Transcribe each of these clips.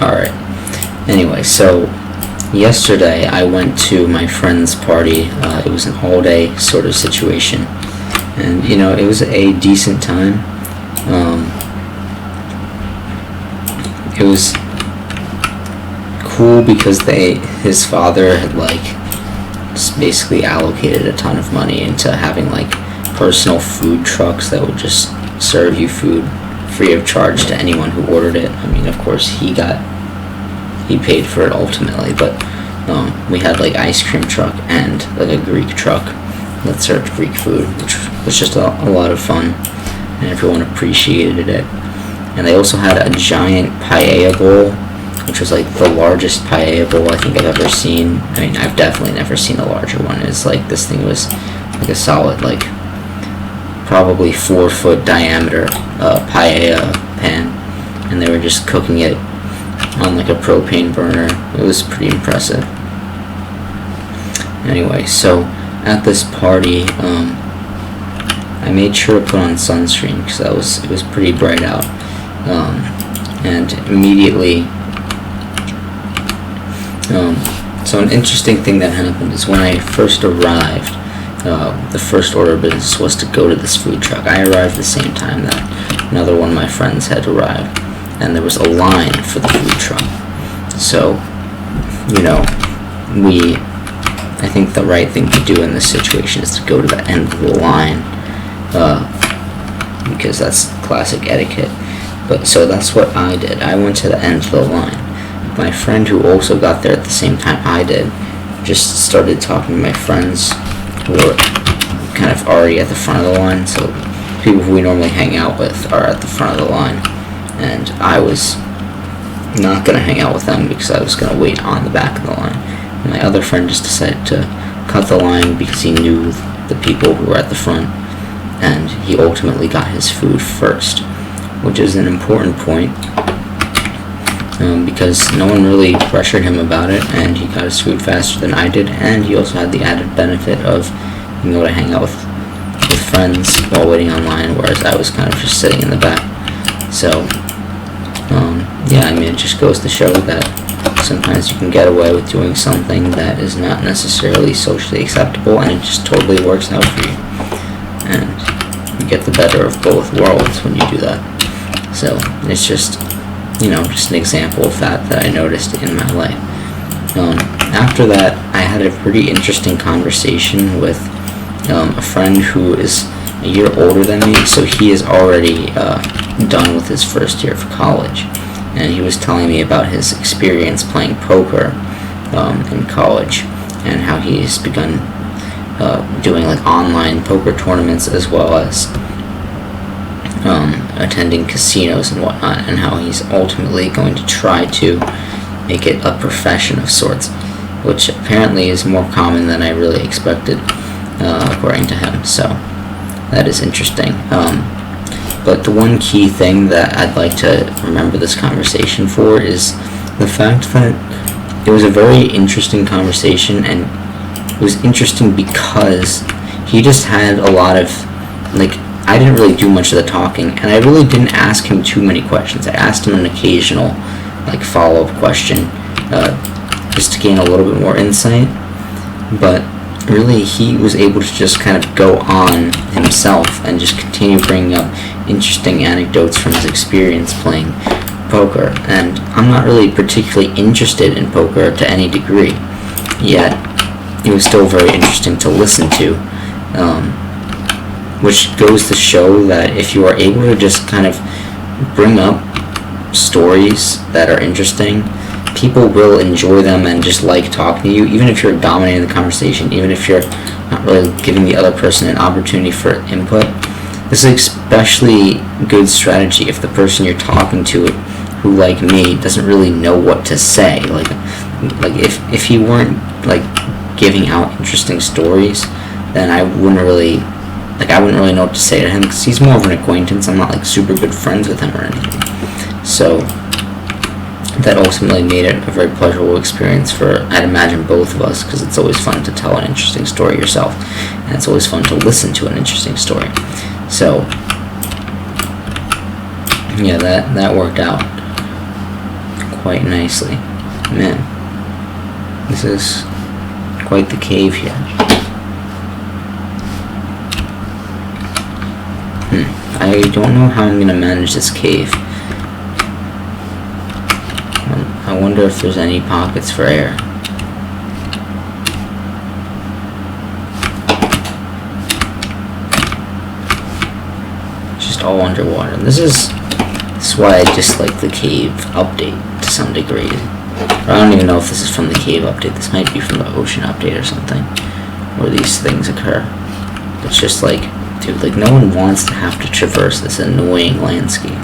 Alright. Anyway, so yesterday I went to my friend's party. It was an all-day sort of situation. And, it was a decent time. It was cool because his father had, just basically allocated a ton of money into having, personal food trucks that would just serve you food free of charge to anyone who ordered it. I mean, of course, he paid for it ultimately, but we had ice cream truck and a Greek truck that served Greek food, which was just a lot of fun, and everyone appreciated it. And they also had a giant paella bowl, which was the largest paella bowl I think I've ever seen. I mean, I've definitely never seen a larger one. It's this thing was a solid probably 4-foot diameter paella pan, and they were just cooking it on a propane burner. It was pretty impressive. Anyway, so at this party, I made sure to put on sunscreen because it was pretty bright out, and immediately. So an interesting thing that happened is when I first arrived, the first order of business was to go to this food truck. I arrived at the same time that another one of my friends had arrived, and there was a line for the food truck. So, I think the right thing to do in this situation is to go to the end of the line, because that's classic etiquette. So that's what I did. I went to the end of the line. My friend, who also got there at the same time I did, just started talking to my friends who were kind of already at the front of the line. So people who we normally hang out with are at the front of the line, and I was not going to hang out with them because I was going to wait on the back of the line. And my other friend just decided to cut the line because he knew the people who were at the front, and he ultimately got his food first, which is an important point, because no one really pressured him about it, and he got his food faster than I did, and he also had the added benefit of being able to hang out with friends while waiting online, whereas I was kind of just sitting in the back. So, it just goes to show that sometimes you can get away with doing something that is not necessarily socially acceptable, and it just totally works out for you, and you get the better of both worlds when you do that. So it's just an example of that I noticed in my life. After that, I had a pretty interesting conversation with a friend who is a year older than me, so he is already done with his first year of college, and he was telling me about his experience playing poker in college, and how he's begun doing online poker tournaments, as well as attending casinos and whatnot, and how he's ultimately going to try to make it a profession of sorts, which apparently is more common than I really expected, according to him. So that is interesting. But the one key thing that I'd like to remember this conversation for is the fact that it was a very interesting conversation, and it was interesting because he just had a lot of I didn't really do much of the talking, and I really didn't ask him too many questions. I asked him an occasional follow-up question, just to gain a little bit more insight, but really he was able to just kind of go on himself and just continue bringing up interesting anecdotes from his experience playing poker. And I'm not really particularly interested in poker to any degree, yet it was still very interesting to listen to, which goes to show that if you are able to just kind of bring up stories that are interesting, people will enjoy them and just talking to you, even if you're dominating the conversation, even if you're not really giving the other person an opportunity for input. This is especially good strategy if the person you're talking to, who like me, doesn't really know what to say. If he weren't giving out interesting stories, then I wouldn't really know what to say to him, because he's more of an acquaintance. I'm not super good friends with him or anything. So that ultimately made it a very pleasurable experience for, I'd imagine, both of us, because it's always fun to tell an interesting story yourself, and it's always fun to listen to an interesting story. So yeah, that worked out quite nicely. Man, this is quite the cave here. I don't know how I'm gonna manage this cave. I wonder if there's any pockets for air. Just all underwater. And this is why I dislike the cave update to some degree. I don't even know if this is from the cave update. This might be from the ocean update or something, where these things occur. It's just like, dude, like no one wants to have to traverse this annoying landscape.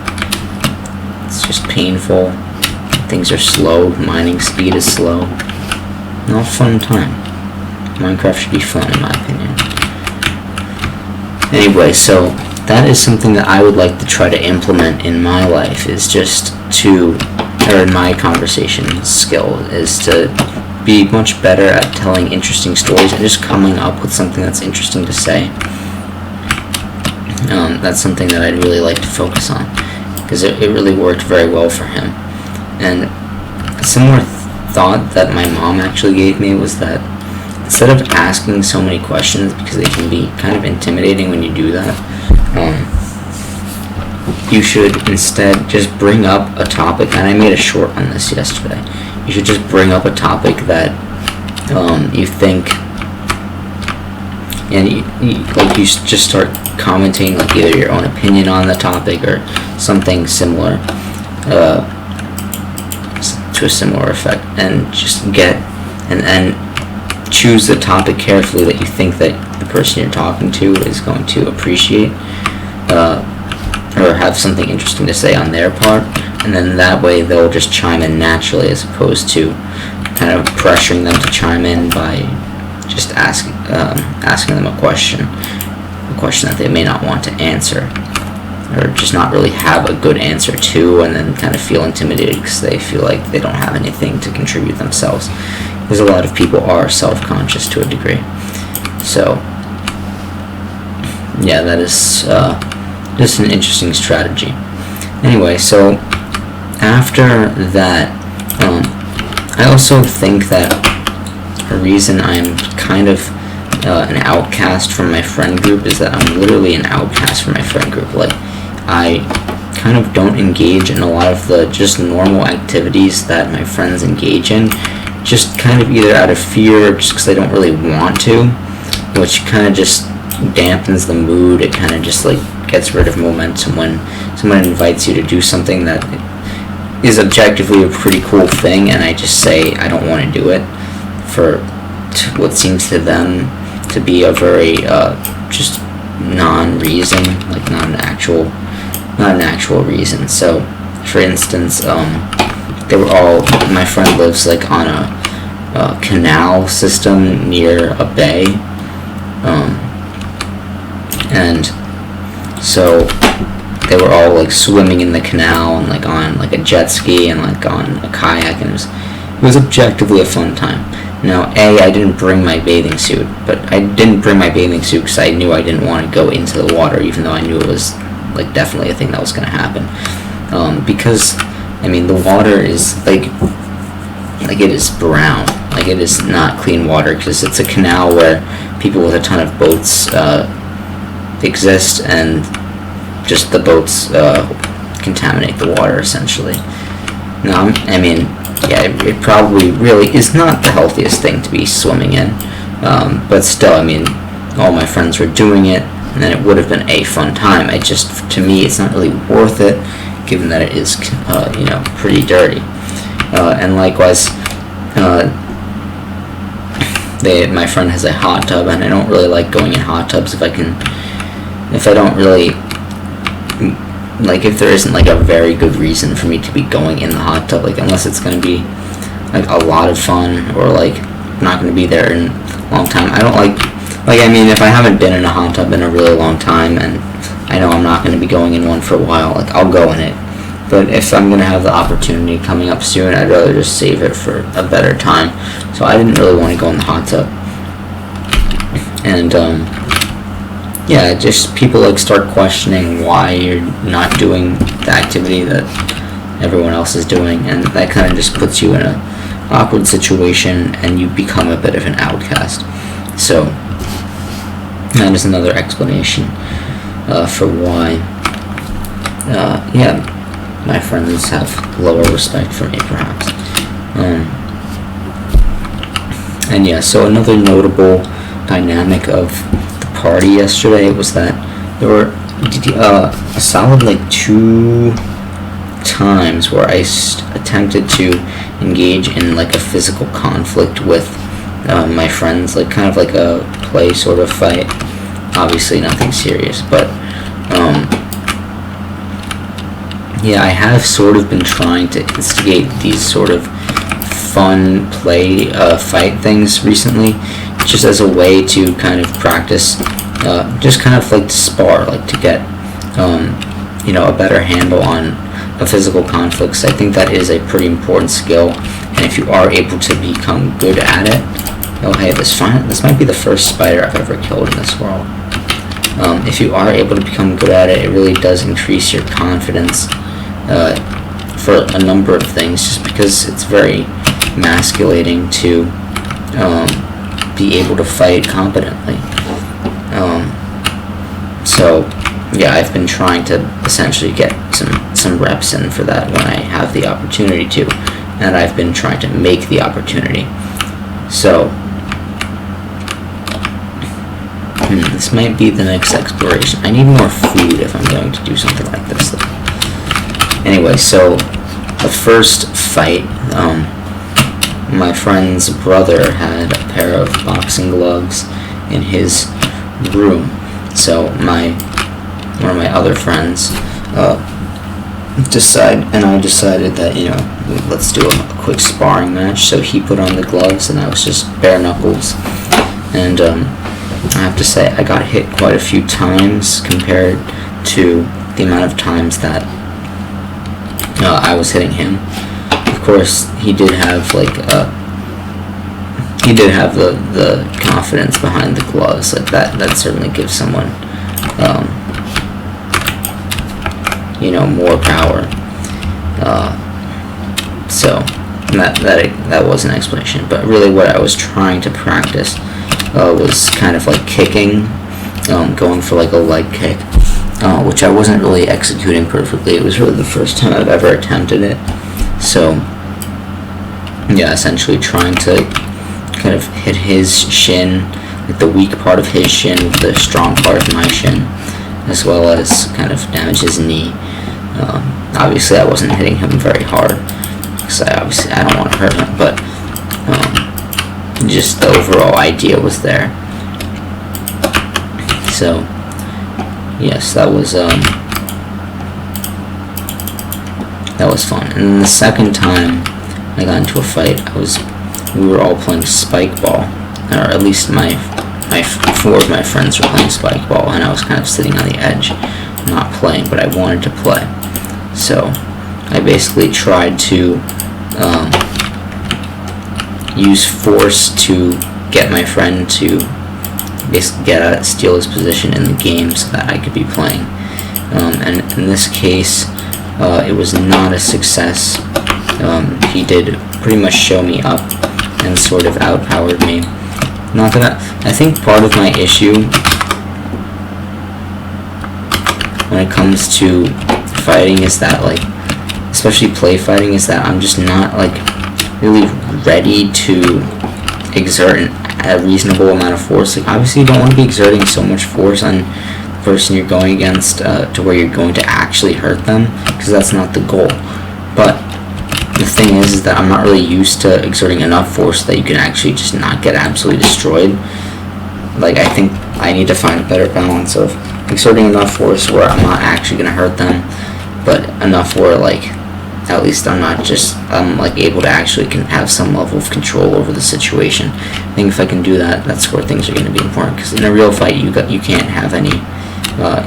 It's just painful. Things are slow. Mining speed is slow. Not a fun time. Minecraft should be fun, in my opinion. Anyway, so that is something that I would like to try to implement in my life, is just to, or in my conversation skill, is to be much better at telling interesting stories and just coming up with something that's interesting to say. That's something that I'd really like to focus on, because it really worked very well for him. And a similar thought that my mom actually gave me was that instead of asking so many questions, because they can be kind of intimidating when you do that, you should instead just bring up a topic, and I made a short on this yesterday. You should just bring up a topic that you think, and you just start commenting like either your own opinion on the topic or something similar to a similar effect, and just and choose the topic carefully that you think that the person you're talking to is going to appreciate, or have something interesting to say on their part, and then that way they'll just chime in naturally, as opposed to kind of pressuring them to chime in by just asking them a question that they may not want to answer, or just not really have a good answer to, and then kind of feel intimidated because they feel like they don't have anything to contribute themselves, because a lot of people are self-conscious to a degree. So yeah, that is just an interesting strategy. Anyway, so after that, I also think that a reason I'm kind of an outcast from my friend group is that I'm literally an outcast from my friend group. Like, I kind of don't engage in a lot of the just normal activities that my friends engage in, just kind of either out of fear or just because I don't really want to, which kind of just dampens the mood. It kind of just like gets rid of momentum when someone invites you to do something that is objectively a pretty cool thing, and I just say I don't want to do it for what seems to them to be a very just non-reason, like not an actual reason. So, for instance, they were all, my friend lives like on a canal system near a bay, and so they were all like swimming in the canal and like on like a jet ski and like on a kayak, and it was objectively a fun time. Now, I didn't bring my bathing suit, but I didn't bring my bathing suit because I knew I didn't want to go into the water, even though I knew it was like definitely a thing that was going to happen. Because I mean, the water is like it is brown, like it is not clean water, because it's a canal where people with a ton of boats exist, and just the boats contaminate the water essentially. Now, I mean, yeah, it probably really is not the healthiest thing to be swimming in, but still, I mean, all my friends were doing it, and then it would have been a fun time. To me, it's not really worth it, given that it is, pretty dirty. And likewise, my friend has a hot tub, and I don't really like going in hot tubs if I don't really, like, if there isn't like a very good reason for me to be going in the hot tub, like unless it's going to be like a lot of fun, or like not going to be there in a long time. I don't like I mean, if I haven't been in a hot tub in a really long time and I know I'm not going to be going in one for a while, like I'll go in it. But if I'm going to have the opportunity coming up soon, I'd rather just save it for a better time. So I didn't really want to go in the hot tub. And yeah, just people like start questioning why you're not doing the activity that everyone else is doing, and that kind of just puts you in a awkward situation, and you become a bit of an outcast. So that is another explanation for why, my friends have lower respect for me, perhaps. And yeah, so another notable dynamic of the party yesterday was that there were a solid 2 times where I attempted to engage in a physical conflict with my friends, kind of like a play sort of fight. Obviously nothing serious, but I have sort of been trying to instigate these sort of fun play fight things recently, just as a way to kind of practice, just kind of to spar, to get a better handle on a physical conflict. So I think that is a pretty important skill, and if you are able to become good at it, this might be the first spider I've ever killed in this world. If you are able to become good at it, it really does increase your confidence for a number of things, just because it's very emasculating to be able to fight competently. I've been trying to essentially get some reps in for that when I have the opportunity to, and I've been trying to make the opportunity. So this might be the next exploration. I need more food if I'm going to do something like this, though. Anyway, so the first fight, my friend's brother had a pair of boxing gloves in his room. So one of my other friends I decided that, let's do a quick sparring match. So he put on the gloves and I was just bare knuckles. And I have to say, I got hit quite a few times compared to the amount of times that I was hitting him. Of course, he did have the confidence behind the gloves. That certainly gives someone more power. So that was an explanation. But really, what I was trying to practice was kind of kicking, going for a leg kick, which I wasn't really executing perfectly. It was really the first time I've ever attempted it. So essentially trying to kind of hit his shin, the weak part of his shin with the strong part of my shin, as well as kind of damage his knee. Obviously I wasn't hitting him very hard, because I don't want to hurt him, but just the overall idea was there. So yes, that was fun. And then the second time I got into a fight, we were all playing spike ball, or at least four of my friends were playing spike ball, and I was kind of sitting on the edge, not playing, but I wanted to play. So I basically tried to use force to get my friend to basically steal his position in the game so that I could be playing. And in this case, it was not a success. He did pretty much show me up and sort of outpowered me. Not that I think part of my issue when it comes to fighting is that, especially play fighting, is that I'm just not really ready to exert a reasonable amount of force. Obviously you don't want to be exerting so much force on the person you're going against to where you're going to actually hurt them, because that's not the goal. But the thing is that I'm not really used to exerting enough force that you can actually just not get absolutely destroyed. I think I need to find a better balance of exerting enough force where I'm not actually going to hurt them, but enough where at least I'm able to actually can have some level of control over the situation. I think if I can do that, that's where things are going to be important, because in a real fight you can't have any,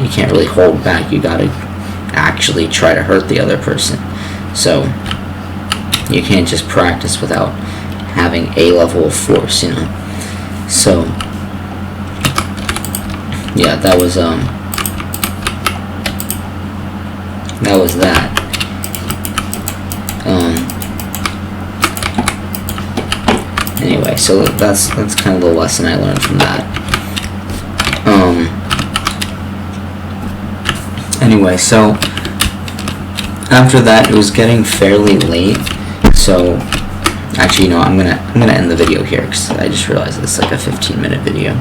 you can't really hold back. You got to actually try to hurt the other person. So you can't just practice without having a level of force, So yeah, that was that. anyway, so that's kind of the lesson I learned from that. Anyway, so after that, it was getting fairly late. So actually, I'm gonna end the video here because I just realized it's like a 15-minute video.